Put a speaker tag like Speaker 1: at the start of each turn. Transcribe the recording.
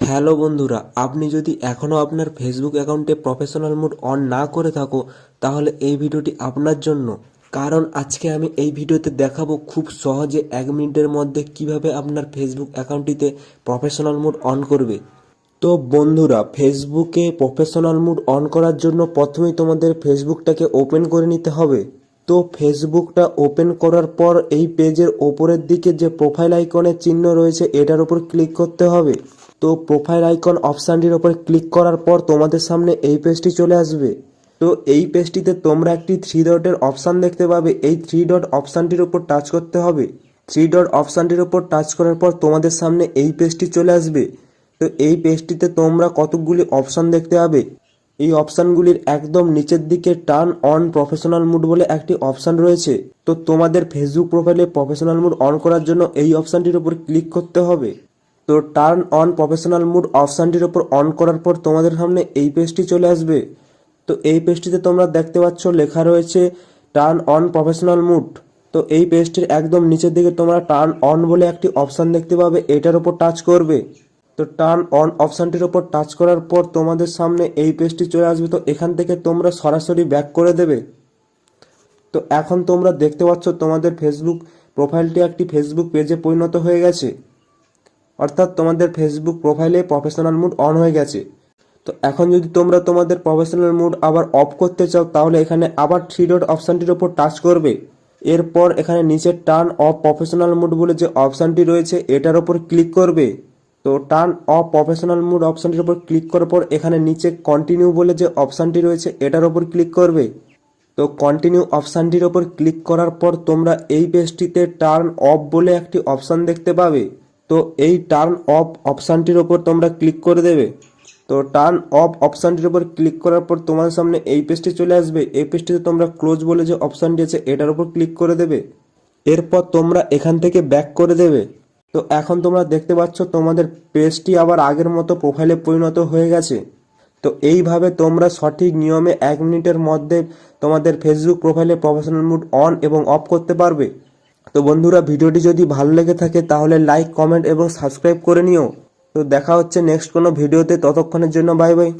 Speaker 1: Hello বন্ধুরা, আপনি যদি এখনও আপনার ফেসবুক অ্যাকাউন্টে প্রফেশনাল মোড অন না করে থাকো তাহলে এই ভিডিওটি আপনার জন্য। কারণ আজকে আমি এই ভিডিওতে দেখাবো খুব সহজে 1 মিনিটের মধ্যে কিভাবে আপনার ফেসবুক অ্যাকাউন্টটিতে প্রফেশনাল মোড অন করবে। তো বন্ধুরা, ফেসবুকে প্রফেশনাল মোড অন করার জন্য প্রথমেই তোমাদের ফেসবুকটাকে ওপেন করে নিতে হবে। তো ফেসবুকটা ওপেন করার পর এই পেজের ওপরের দিকে যে প্রোফাইল আইকনের চিহ্ন রয়েছে এটার উপর ক্লিক করতে হবে। তো প্রোফাইল আইকন অপশানটির ওপর ক্লিক করার পর তোমাদের সামনে এই পেজটি চলে আসবে। তো এই পেজটিতে তোমরা একটি 3 ডটের অপশান দেখতে পাবে। এই 3 ডট অপশানটির উপর টাচ করতে হবে। 3 ডট অপশানটির উপর টাচ করার পর তোমাদের সামনে এই পেজটি চলে আসবে। তো এই পেজটিতে তোমরা কতকগুলি অপশান দেখতে পাবে। এই অপশানগুলির একদম নিচের দিকে টার্ন অন প্রফেশনাল মোড বলে একটি অপশান রয়েছে। তো তোমাদের ফেসবুক প্রোফাইলে প্রফেশনাল মোড অন করার জন্য এই অপশানটির উপর ক্লিক করতে হবে। তো টার্ন অন প্রফেশনাল মোড অপশানটির উপর অন করার পর তোমাদের সামনে এই পেজটি চলে আসবে। তো এই পেজটিতে তোমরা দেখতে পাচ্ছ লেখা রয়েছে টার্ন অন প্রফেশনাল মোড। তো এই পেজটির একদম নিচের দিকে তোমরা টার্ন অন বলে একটি অপশান দেখতে পাবে, এটার উপর টাচ করবে। তো টার্ন অন অপশানটির উপর টাচ করার পর তোমাদের সামনে এই পেজটি চলে আসবে। তো এখান থেকে তোমরা সরাসরি ব্যাক করে দেবে। তো এখন তোমরা দেখতে পাচ্ছ তোমাদের ফেসবুক প্রোফাইলটি একটি ফেসবুক পেজে পরিণত হয়ে গেছে, অর্থাৎ তোমাদের ফেসবুক প্রোফাইলে প্রফেশনাল মোড অন হয়ে গেছে। তো এখন যদি তোমরা তোমাদের প্রফেশনাল মোড আবার অফ করতে চাও তাহলে এখানে আবার 3 ডট অপশানটির উপর টাচ করবে। এরপর এখানে নিচে টার্ন অফ প্রফেশনাল মোড বলে যে অপশানটি রয়েছে এটার উপর ক্লিক করবে। তো টার্ন অফ প্রফেশনাল মোড অপশানটির উপর ক্লিক করার পর এখানে নিচে কন্টিনিউ বলে যে অপশানটি রয়েছে এটার উপর ক্লিক করবে। তো কন্টিনিউ অপশানটির উপর ক্লিক করার পর তোমরা এই পেজটিতে টার্ন অফ বলে একটি অপশান দেখতে পাবে। তো এই টার্ন অফ অপশানটির উপর তোমরা ক্লিক করে দেবে। তো টার্ন অফ অপশানটির উপর ক্লিক করার পর তোমার সামনে এই পেজটি চলে আসবে। এই পেজটিতে তোমরা ক্লোজ বলে যে অপশানটি আছে এটার উপর ক্লিক করে দেবে। এরপর তোমরা এখান থেকে ব্যাক করে দেবে। তো এখন তোমরা দেখতে পাচ্ছ তোমাদের পেজটি আবার আগের মতো প্রোফাইলে পরিণত হয়ে গেছে। তো এইভাবে তোমরা সঠিক নিয়মে 1 মিনিটের মধ্যে তোমাদের ফেসবুক প্রোফাইলে প্রফেশনাল মোড অন এবং অফ করতে পারবে। তো বন্ধুরা, ভিডিওটি যদি ভালো লেগে থাকে তাহলে লাইক, কমেন্ট এবং সাবস্ক্রাইব করে নিও। তো দেখা হচ্ছে নেক্সট কোনো ভিডিওতে, ততক্ষণের জন্য বাই বাই।